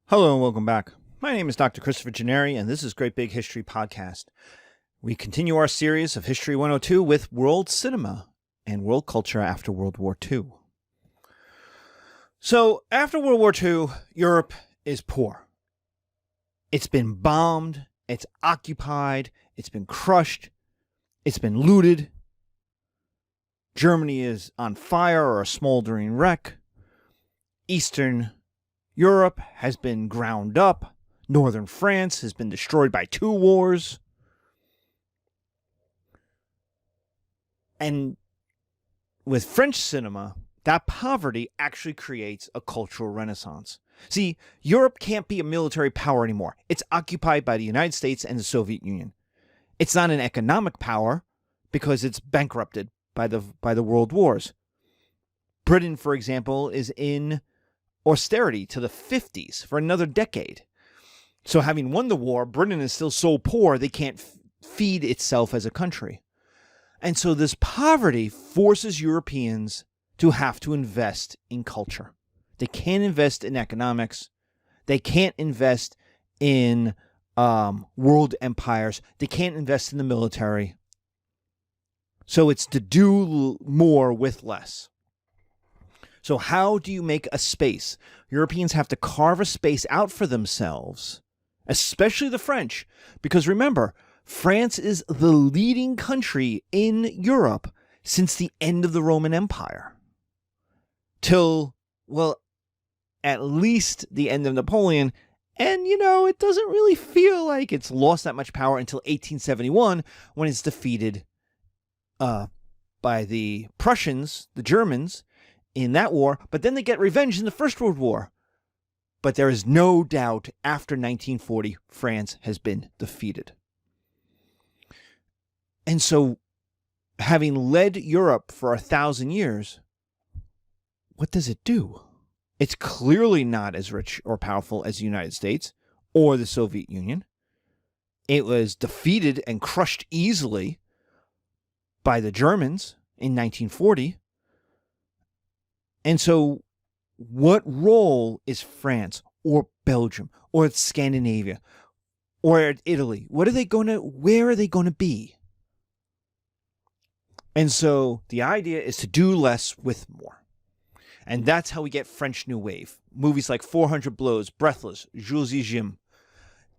Hello and welcome back. My name is Dr. Christopher Gennari, and this is Great Big History Podcast. We continue our series of History 102 with world cinema and world culture after World War II. So, after World War II, Europe is poor. It's been bombed, it's occupied, it's been crushed, it's been looted. Germany is on fire or a smoldering wreck. Eastern Europe has been ground up. Northern France has been destroyed by 2 wars. And with French cinema, that poverty actually creates a cultural renaissance. See, Europe can't be a military power anymore. It's occupied by the United States and the Soviet Union. It's not an economic power because it's bankrupted by the world wars. Britain, for example, is in austerity to the 50s for another decade. So having won the war, Britain is still so poor they can't feed itself as a country. And so this poverty forces Europeans to have to invest in culture. They can't invest in economics. They can't invest in world empires. They can't invest in the military. So it's to do more with less. So how do you make a space? Europeans have to carve a space out for themselves, especially the French, because remember, France is the leading country in Europe since the end of the Roman Empire. Till, well, at least the end of Napoleon. And, it doesn't really feel like it's lost that much power until 1871 when it's defeated by the Prussians, the Germans, in that war, but then they get revenge in the First World War. But there is no doubt after 1940, France has been defeated. And so, having led Europe for 1,000 years, what does it do? It's clearly not as rich or powerful as the United States or the Soviet Union. It was defeated and crushed easily by the Germans in 1940. And so, what role is France or Belgium or Scandinavia or Italy? Where are they going to be? And so, the idea is to do less with more. And that's how we get French New Wave. Movies like 400 Blows, Breathless, Jules et Jim.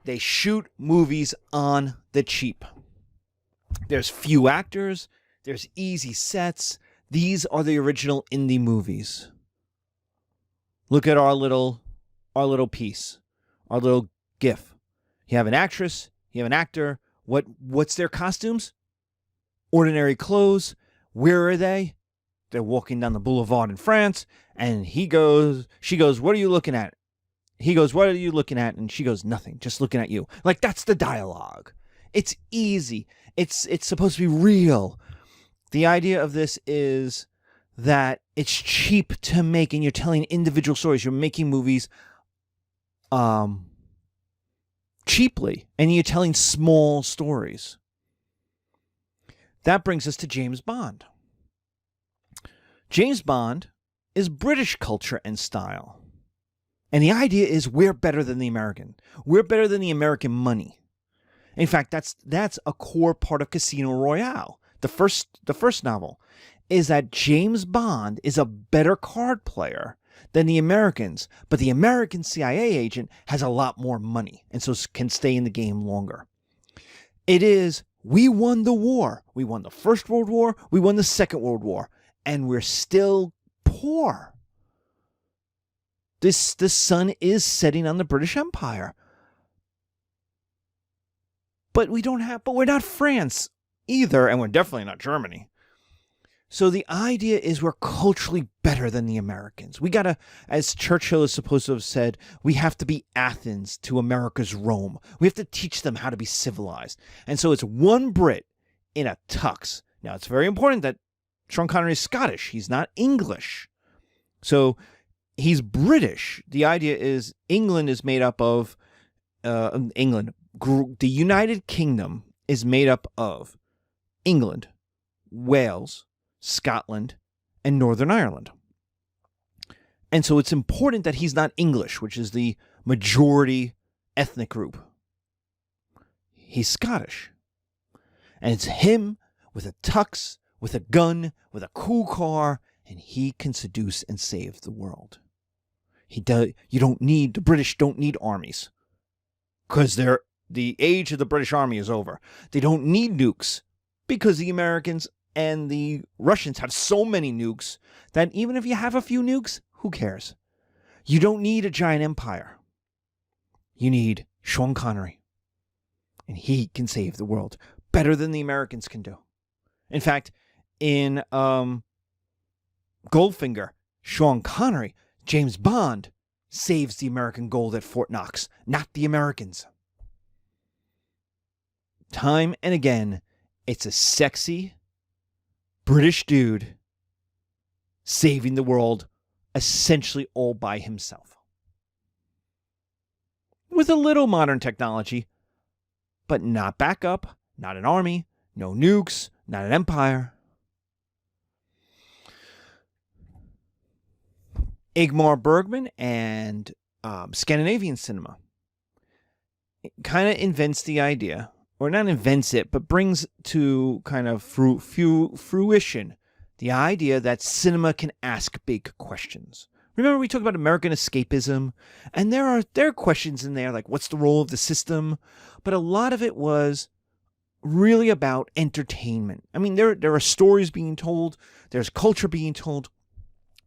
They shoot movies on the cheap. There's few actors. There's easy sets. These are the original indie movies. Look at our little piece, our little GIF. You have an actress, you have an actor. What's their costumes? Ordinary clothes. Where are they? They're walking down the boulevard in France, and she goes, "What are you looking at?" He goes, "What are you looking at?" And she goes, "Nothing, just looking at you." Like, that's the dialogue. It's easy. It's supposed to be real. The idea of this is that it's cheap to make, and you're telling individual stories. You're making movies cheaply, and you're telling small stories. That brings us to James Bond. James Bond is British culture and style. And the idea is we're better than the American. We're better than the American money. In fact, that's a core part of Casino Royale. The first novel is that James Bond is a better card player than the Americans, but the American CIA agent has a lot more money and so can stay in the game longer. It is, we won the war. We won the First World War. We won the Second World War. And we're still poor. The sun is setting on the British Empire. But we're not France either, and we're definitely not Germany. So the idea is we're culturally better than the Americans. We gotta, as Churchill is supposed to have said, we have to be Athens to America's Rome. We have to teach them how to be civilized. And so it's one Brit in a tux. Now, it's very important that Sean Connery is Scottish. He's not English. So he's British. The idea is England is made up of the United Kingdom is made up of England, Wales, Scotland, and Northern Ireland. And so it's important that he's not English, which is the majority ethnic group. He's Scottish. And it's him with a tux, with a gun, with a cool car, and he can seduce and save the world. The British don't need armies. Because the age of the British Army is over. They don't need nukes. Because the Americans and the Russians have so many nukes that even if you have a few nukes, who cares? You don't need a giant empire. You need Sean Connery. And he can save the world better than the Americans can do. In fact, in Goldfinger, Sean Connery, James Bond, saves the American gold at Fort Knox, not the Americans. Time and again, it's a sexy British dude saving the world essentially all by himself. With a little modern technology, but not backup, not an army, no nukes, not an empire. Ingmar Bergman and Scandinavian cinema kind of invents the idea, or not invents it, but brings to kind of fruition the idea that cinema can ask big questions. Remember we talked about American escapism, and there are questions in there like what's the role of the system, but a lot of it was really about entertainment. I mean, there are stories being told, there's culture being told,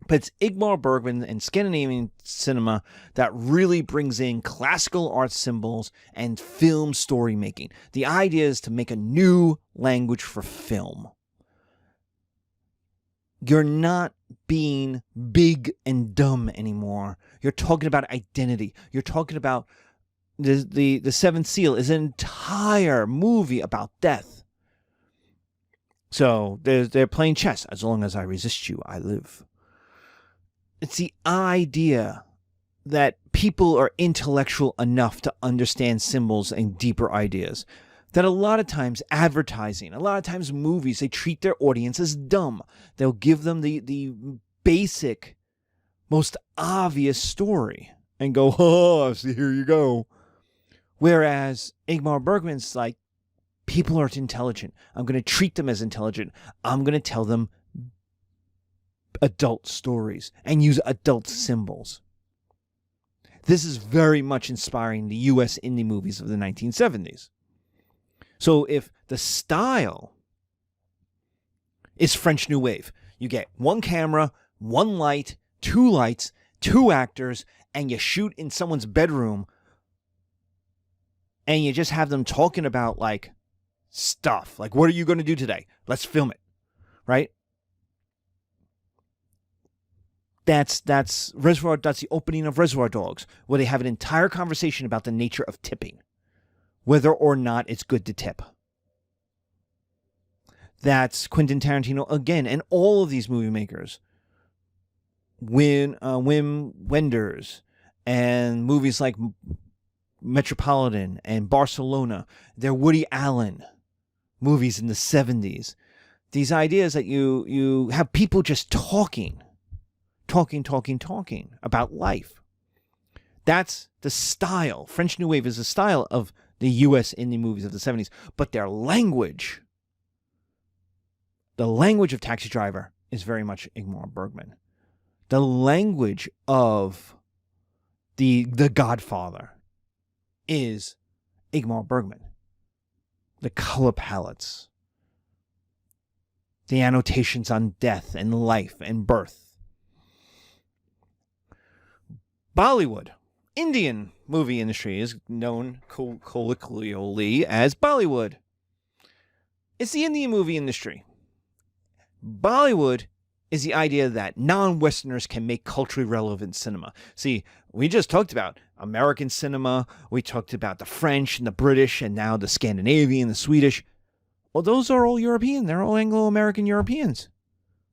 but it's Ingmar Bergman and Scandinavian cinema that really brings in classical art symbols and film story making. The idea is to make a new language for film. You're not being big and dumb anymore. You're talking about identity. You're talking about the Seventh Seal is an entire movie about death. So they're playing chess. As long as I resist you, I live. It's the idea that people are intellectual enough to understand symbols and deeper ideas. That a lot of times advertising, a lot of times movies, they treat their audience as dumb. They'll give them the basic, most obvious story and go, oh, see, here you go. Whereas Ingmar Bergman's like, people aren't intelligent. I'm going to treat them as intelligent. I'm going to tell them adult stories and use adult symbols. This is very much inspiring the U.S. indie movies of the 1970s. So if the style is French New Wave, you get one camera, one light, two lights, two actors, and you shoot in someone's bedroom, and you just have them talking about like stuff. Like, what are you going to do today? Let's film it. Right? That's the opening of Reservoir Dogs, where they have an entire conversation about the nature of tipping, whether or not it's good to tip. That's Quentin Tarantino again, and all of these movie makers, Wim Wenders, and movies like Metropolitan and Barcelona. They're Woody Allen movies in the 70s. These ideas that you have people just talking about life. That's the style. French New Wave is the style of the U.S. indie movies of the 70s. But their language, the language of Taxi Driver, is very much Ingmar Bergman. The language of the Godfather is Ingmar Bergman. The color palettes, the annotations on death and life and birth. Bollywood, Indian movie industry, is known colloquially as Bollywood. It's the Indian movie industry. Bollywood is the idea that non-Westerners can make culturally relevant cinema. See, we just talked about American cinema, we talked about the French and the British, and now the Scandinavian, the Swedish. Well, those are all European. They're all Anglo-American Europeans.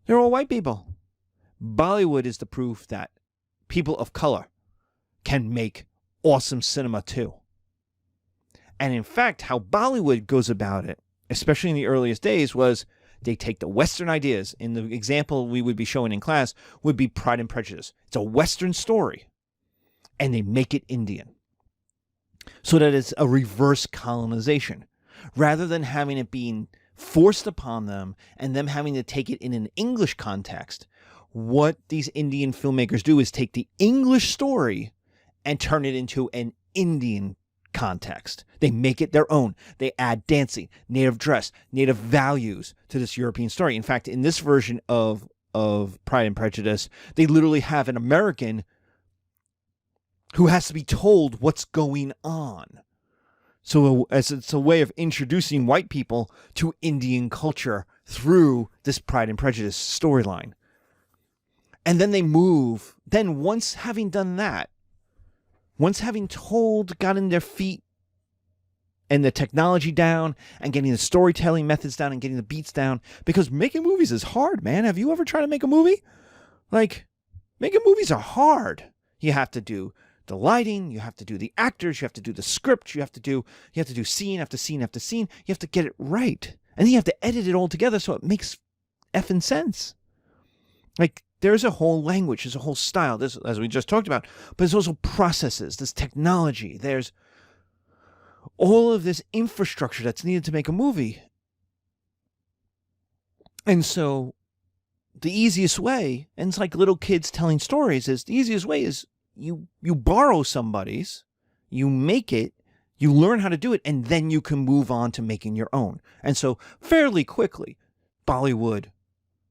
They're all white people. Bollywood is the proof that people of color can make awesome cinema too. And in fact, how Bollywood goes about it, especially in the earliest days, was they take the Western ideas. In the example we would be showing in class would be Pride and Prejudice. It's a Western story. and they make it Indian. So that it's a reverse colonization. Rather than having it being forced upon them and them having to take it in an English context, what these Indian filmmakers do is take the English story and turn it into an Indian context. They make it their own. They add dancing, native dress, native values to this European story. In fact, in this version of Pride and Prejudice, they literally have an American who has to be told what's going on. So as it's a way of introducing white people to Indian culture through this Pride and Prejudice storyline. And then they move. Then once having done that, once having gotten their feet and the technology down and getting the storytelling methods down and getting the beats down, because making movies is hard, man. Have you ever tried to make a movie? Like, making movies are hard. You have to do the lighting, you have to do the actors, you have to do the script, you have to do scene after scene after scene. You have to get it right. And then you have to edit it all together so it makes effing sense. Like, there's a whole language, there's a whole style, this, as we just talked about, but there's also processes, there's technology, there's all of this infrastructure that's needed to make a movie. And so the easiest way, and it's like little kids telling stories, is the easiest way is you borrow somebody's, you make it, you learn how to do it, and then you can move on to making your own. And so fairly quickly, Bollywood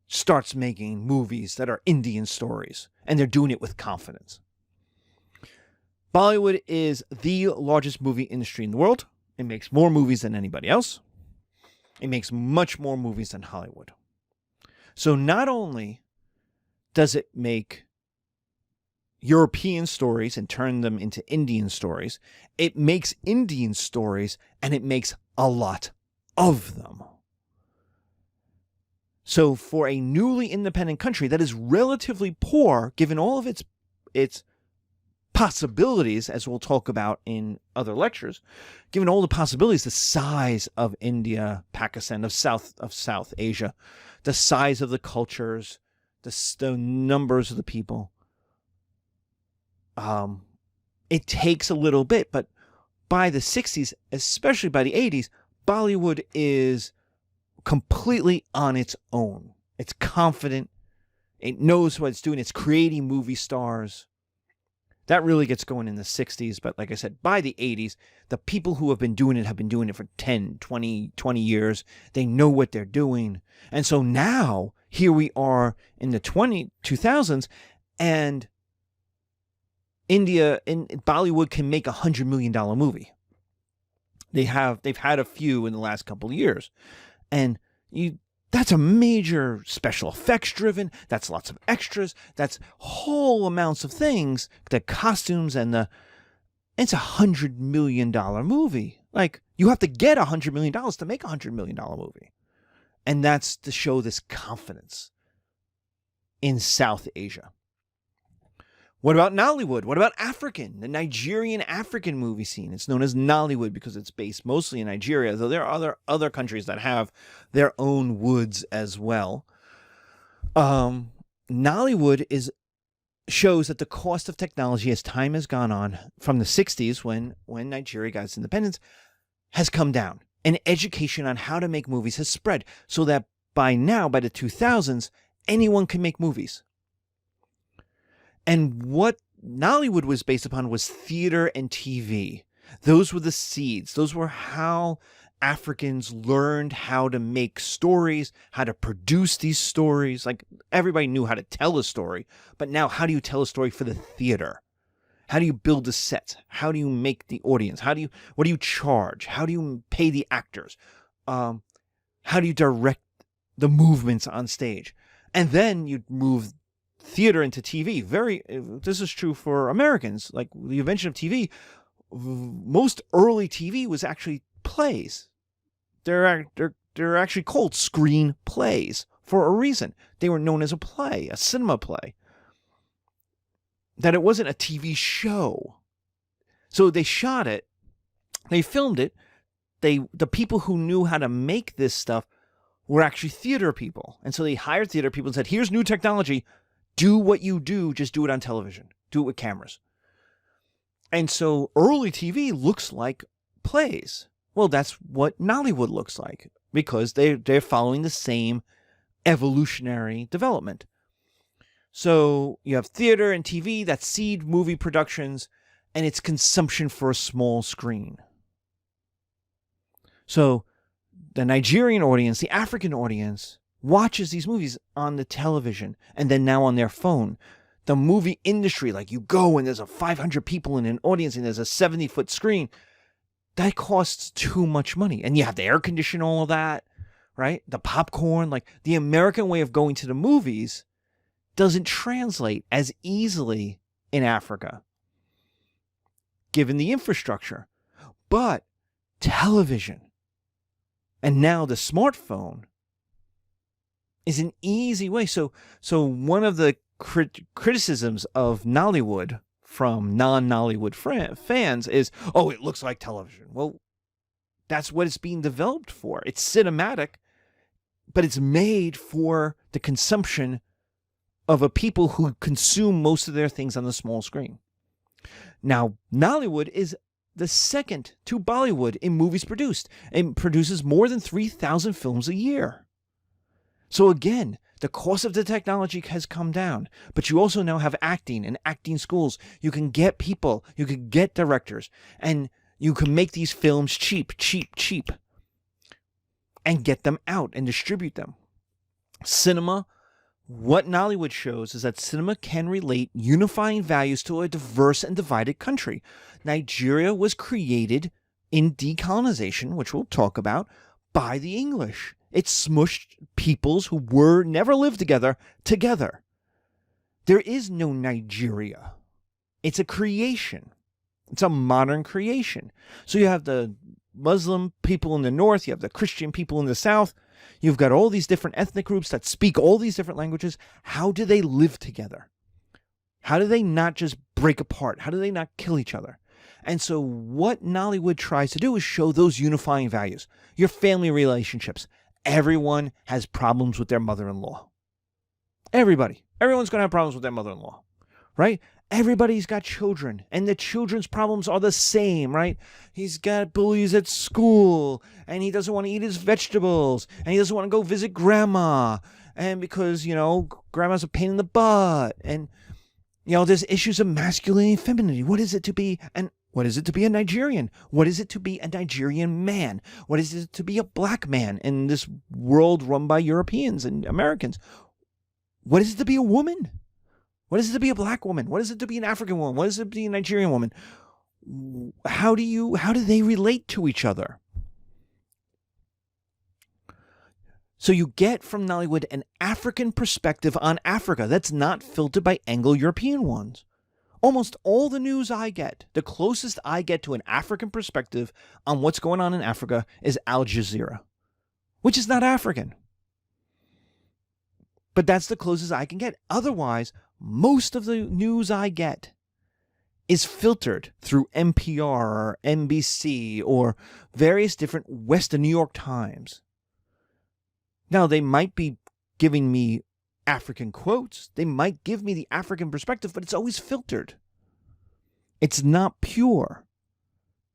starts making movies that are Indian stories, and they're doing it with confidence. Bollywood is the largest movie industry in the world. It makes more movies than anybody else. It makes much more movies than Hollywood. So not only does it make European stories and turn them into Indian stories, it makes Indian stories, and it makes a lot of them. So for a newly independent country that is relatively poor, given all of its possibilities, as we'll talk about in other lectures, given all the possibilities, the size of India, Pakistan, of South Asia, the size of the cultures, the numbers of the people, it takes a little bit, but by the 60s, especially by the 80s, Bollywood is completely on its own. It's confident. It knows what it's doing. It's creating movie stars. That really gets going in the 60s. But like I said, by the 80s, the people who have been doing it for 10, 20 years. They know what they're doing. And so now, here we are in the 2000s, and Bollywood can make $100 million movie. They've had a few in the last couple of years. And that's a major special effects driven. That's lots of extras. That's whole amounts of things. The costumes and it's $100 million movie. Like, you have to get $100 million to make $100 million movie. And that's to show this confidence in South Asia. What about Nollywood? What about African? The Nigerian African movie scene. It's known as Nollywood because it's based mostly in Nigeria, though there are other countries that have their own woods as well. Nollywood shows that the cost of technology as time has gone on from the 60s when Nigeria got its independence has come down. And education on how to make movies has spread so that by now, by the 2000s, anyone can make movies. And what Nollywood was based upon was theater and TV. Those were the seeds. Those were how Africans learned how to make stories, how to produce these stories. Like, everybody knew how to tell a story, but now how do you tell a story for the theater? How do you build a set? How do you make the audience? What do you charge? How do you pay the actors? How do you direct the movements on stage? And then you move theater into TV. This is true for Americans. Like, the invention of TV, most early TV was actually plays. They're actually called screen plays for a reason. They were known as a play, a cinema play. That it wasn't a TV show. So they shot it, they filmed it. The people who knew how to make this stuff were actually theater people. And so they hired theater people and said, here's new technology. Do what you do, just do it on television. Do it with cameras. And so early TV looks like plays. Well, that's what Nollywood looks like because they're following the same evolutionary development. So you have theater and TV that seed movie productions, and it's consumption for a small screen. So the Nigerian audience, the African audience, watches these movies on the television and then now on their phone. The movie industry, like you go and there's a 500 people in an audience and there's a 70-foot screen, that costs too much money. And you have to air condition all of that, right? The popcorn, like the American way of going to the movies doesn't translate as easily in Africa, given the infrastructure. But television and now the smartphone is an easy way. So one of the criticisms of Nollywood from non-Nollywood fans is, oh, it looks like television. Well, that's what it's being developed for. It's cinematic, but it's made for the consumption of a people who consume most of their things on the small screen. Now, Nollywood is the second to Bollywood in movies produced and produces more than 3,000 films a year. So again, the cost of the technology has come down, but you also now have acting and acting schools. You can get people, you can get directors, and you can make these films cheap, and get them out and distribute them. Cinema, what Nollywood shows is that cinema can relate unifying values to a diverse and divided country. Nigeria was created in decolonization, which we'll talk about, by the English. It smushed peoples who never lived together. There is no Nigeria. It's a creation. It's a modern creation. So you have the Muslim people in the north, you have the Christian people in the south, you've got all these different ethnic groups that speak all these different languages. How do they live together? How do they not just break apart? How do they not kill each other? And so what Nollywood tries to do is show those unifying values. Your family relationships. Everyone has problems with their mother-in-law. Everyone's going to have problems with their mother-in-law, right? Everybody's got children, and the children's problems are the same, right? He's got bullies at school, and he doesn't want to eat his vegetables, and he doesn't want to go visit grandma, and because, grandma's a pain in the butt, and, there's issues of masculinity and femininity. What is it to be a Nigerian? What is it to be a Nigerian man? What is it to be a black man in this world run by Europeans and Americans? What is it to be a woman? What is it to be a black woman? What is it to be an African woman? What is it to be a Nigerian woman? How do they relate to each other? So you get from Nollywood an African perspective on Africa that's not filtered by Anglo-European ones. Almost all the news I get, the closest I get to an African perspective on what's going on in Africa is Al Jazeera, which is not African. But that's the closest I can get. Otherwise, most of the news I get is filtered through NPR or NBC or various different Western New York Times. Now, they might be giving me African quotes. They might give me the African perspective, but it's always filtered. It's not pure.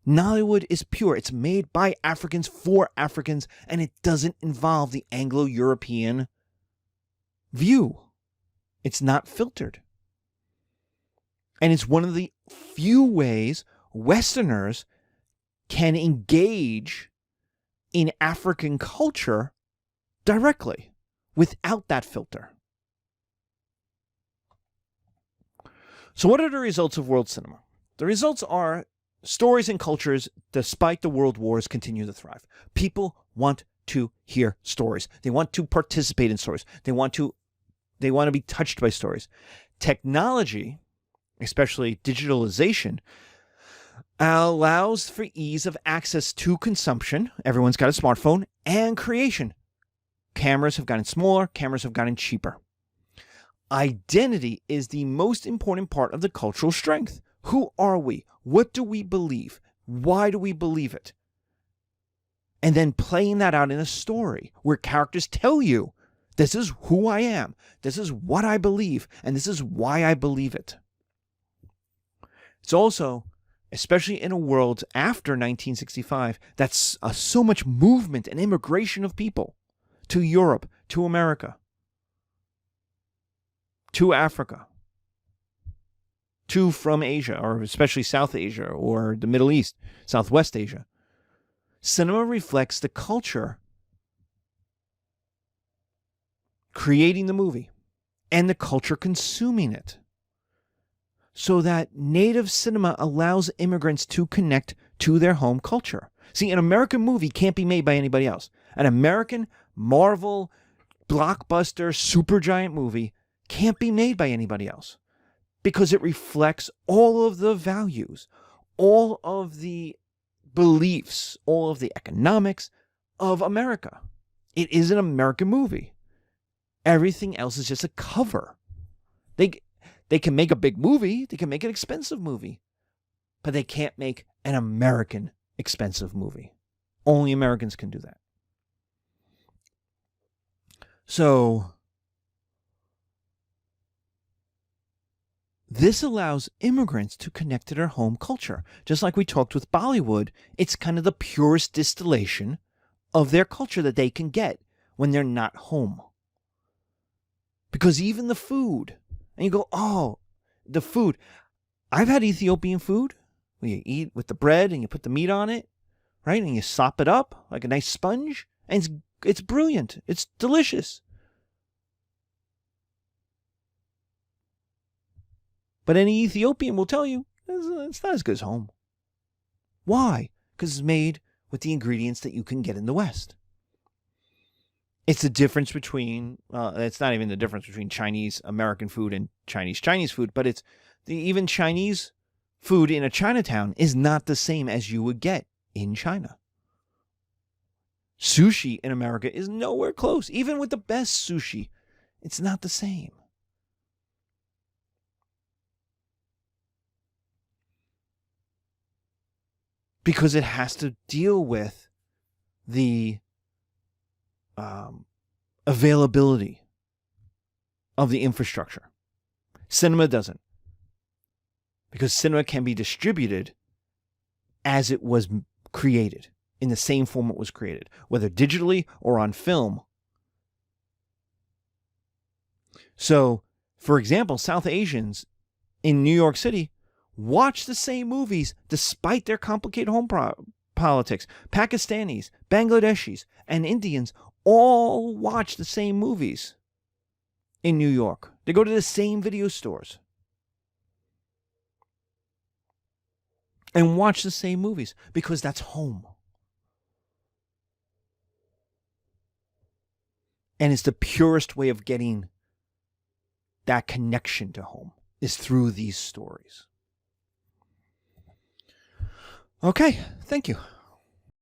Nollywood is pure. It's made by Africans for Africans, and it doesn't involve the Anglo-European view. It's not filtered. And it's one of the few ways Westerners can engage in African culture directly without that filter. So what are the results of world cinema? The results are stories and cultures, despite the world wars, continue to thrive. People want to hear stories. They want to participate in stories. They want to be touched by stories. Technology, especially digitalization, allows for ease of access to consumption. Everyone's got a smartphone, and creation. Cameras have gotten smaller. Cameras have gotten cheaper. Identity is the most important part of the cultural strength. Who are we? What do we believe? Why do we believe it? And then playing that out in a story where characters tell you, this is who I am, this is what I believe, and this is why I believe it. It's also especially in a world after 1965 that's so much movement and immigration of people to Europe, to America, to Africa, from Asia, or especially South Asia or the Middle East, Southwest Asia. Cinema reflects the culture creating the movie and the culture consuming it. So that native cinema allows immigrants to connect to their home culture. See, an American movie can't be made by anybody else. An American Marvel blockbuster supergiant movie can't be made by anybody else because it reflects all of the values, all of the beliefs, all of the economics of America. It is an American movie. Everything else is just a cover. They can make a big movie, they can make an expensive movie, but they can't make an American expensive movie. Only Americans can do that. So, this allows immigrants to connect to their home culture. Just like we talked with Bollywood, it's kind of the purest distillation of their culture that they can get when they're not home. Because even the food, and you go, oh, the food. I've had Ethiopian food where you eat with the bread and you put the meat on it, right? And you sop it up like a nice sponge. And it's brilliant. It's delicious. But any Ethiopian will tell you, it's not as good as home. Why? Because it's made with the ingredients that you can get in the West. It's the difference between, it's not even the difference between Chinese American food and Chinese food, but it's even Chinese food in a Chinatown is not the same as you would get in China. Sushi in America is nowhere close. Even with the best sushi, it's not the same. Because it has to deal with the availability of the infrastructure. Cinema doesn't. Because cinema can be distributed as it was created, in the same form it was created, whether digitally or on film. So, for example, South Asians in New York City watch the same movies despite their complicated home politics. Pakistanis, Bangladeshis, and Indians all watch the same movies in New York. They go to the same video stores and watch the same movies because that's home. And it's the purest way of getting that connection to home is through these stories. Okay, thank you.